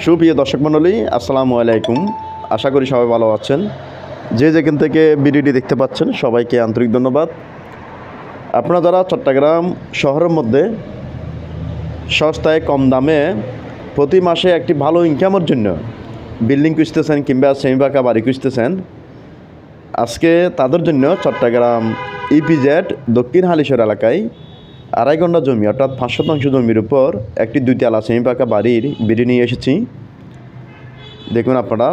সুপ্রিয় দর্শক মণ্ডলী, আসসালামু আলাইকুম। আশা করি সবাই ভালো আছেন। যে যেখান থেকে ভিডিওটি দেখতে পাচ্ছেন সবাইকে আন্তরিক ধন্যবাদ। আপনারা যারা চট্টগ্রাম শহরের মধ্যে সস্তায় কম দামে প্রতি মাসে একটি ভালো ইনকামের জন্য বিল্ডিং খুঁজতেছেন কিংবা সেমি পাকা বাড়ি খুঁজতেছেন, আজকে তাদের জন্য চট্টগ্রাম ইপিজেড দক্ষিণ হালিশহর এলাকায় 2.5 ঘন্টা জমি অর্থাৎ 5 শতাংশ জমির উপর একটি 2 তলা সেমি পাকা বাড়ির ভিডিও নিয়ে এসেছি। দেখুন, আপনারা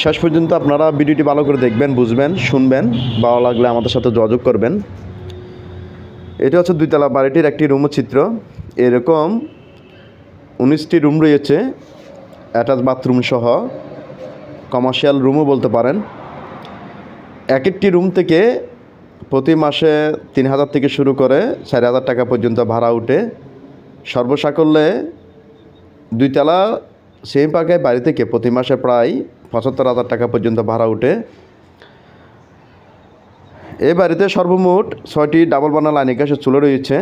শেষ পর্যন্ত আপনারা ভিডিওটি ভালো করে দেখবেন, বুঝবেন, শুনবেন। ভালো লাগলে আমাদের সাথে যোগাযোগ করবেন। এটা হচ্ছে 2 তলা বাড়িটির একটি রুমের চিত্র। এরকম 19টি রুম রয়েছে, অ্যাটাচ বাথরুম সহ, কমার্শিয়াল রুমও বলতে পারেন। এক একটি রুম থেকে প্রতি মাসে 3,000 থেকে শুরু করে 4,000 টাকা পর্যন্ত ভাড়া উঠে। সর্বসাকল্যে 2 তলা সেমি পাকায় বাড়ি থেকে প্রতি মাসে প্রায় 75,000 টাকা পর্যন্ত ভাড়া উঠে। এই বাড়িতে সর্বমোট 6টি ডাবল বার্নার লাইন গ্যাসের চুলো রয়েছে।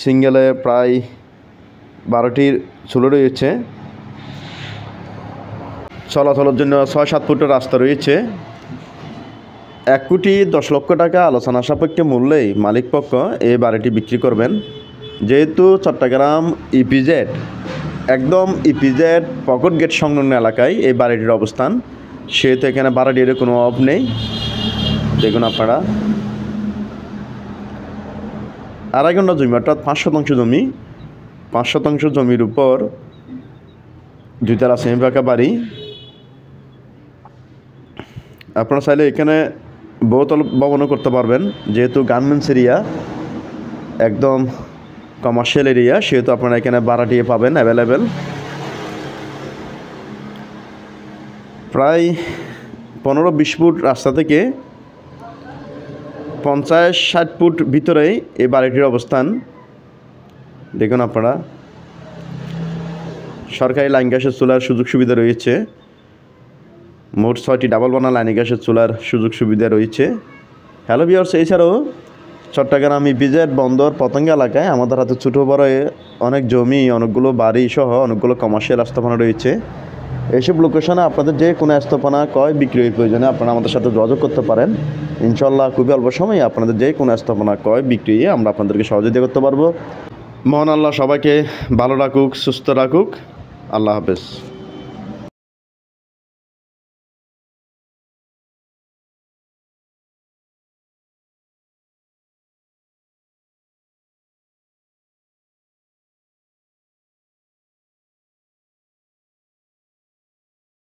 সিঙ্গেলে প্রায় 12টির চুলো রয়েছে। চলাচলের জন্য 6-7 ফুটের রাস্তা রয়েছে। 1,10,00,000 টাকা আলোচনা সাপেক্ষে মূল্যেই মালিকপক্ষ এই বাড়িটি বিক্রি করবেন। যেহেতু চট্টগ্রাম ইপিজেড একদম ইপিজেড পকেট গেট সংলগ্ন এলাকায় এই বাড়িটির অবস্থান, সেহেতু এখানে ভাড়াটির কোনো অভাব নেই। দেখুন আপনারা, 2.5 ঘন্টা জমি অর্থাৎ 5 শতাংশ জমি, 5 শতাংশ জমির উপর 2 তলা সেমি পাকা বাড়ি। আপনারা চাইলে এখানে বহুতল ভবনও করতে পারবেন। যেহেতু গার্মেন্টস এরিয়া, একদম কমার্শিয়াল এরিয়া, সেহেতু আপনারা এখানে ভাড়াটিয়ে পাবেন অ্যাভেলেবেল। প্রায় 15-20 ফুট রাস্তা থেকে 50-60 ফুট ভিতরেই এই বাড়িটির অবস্থান। দেখুন আপনারা, সরকারি লাইন গ্যাসের চুলার সুযোগ সুবিধা রয়েছে। মোট 6টি ডাবল বার্নার লাইন গ্যাসের চুলার সুযোগ সুবিধা রয়েছে। হ্যালো ভিউয়ার্স, এছাড়াও চট্টগ্রাম ইপিজেড বন্দর পতঙ্গা এলাকায় আমাদের হাতে ছোটো বড় অনেক জমি, অনেকগুলো বাড়ি সহ অনেকগুলো কমার্শিয়াল স্থাপনা রয়েছে। এইসব লোকেশনে আপনাদের যে কোনো স্থাপনা ক্রয় বিক্রয়ের প্রয়োজনে আপনারা আমাদের সাথে যোগাযোগ করতে পারেন। ইনশাল্লাহ খুবই অল্প সময়ে আপনাদের যে কোনো স্থাপনা ক্রয় বিক্রয়ে আমরা আপনাদেরকে সহযোগিতা করতে পারবো। মহান আল্লাহ সবাইকে ভালো রাখুক, সুস্থ রাখুক। আল্লাহ হাফেজ।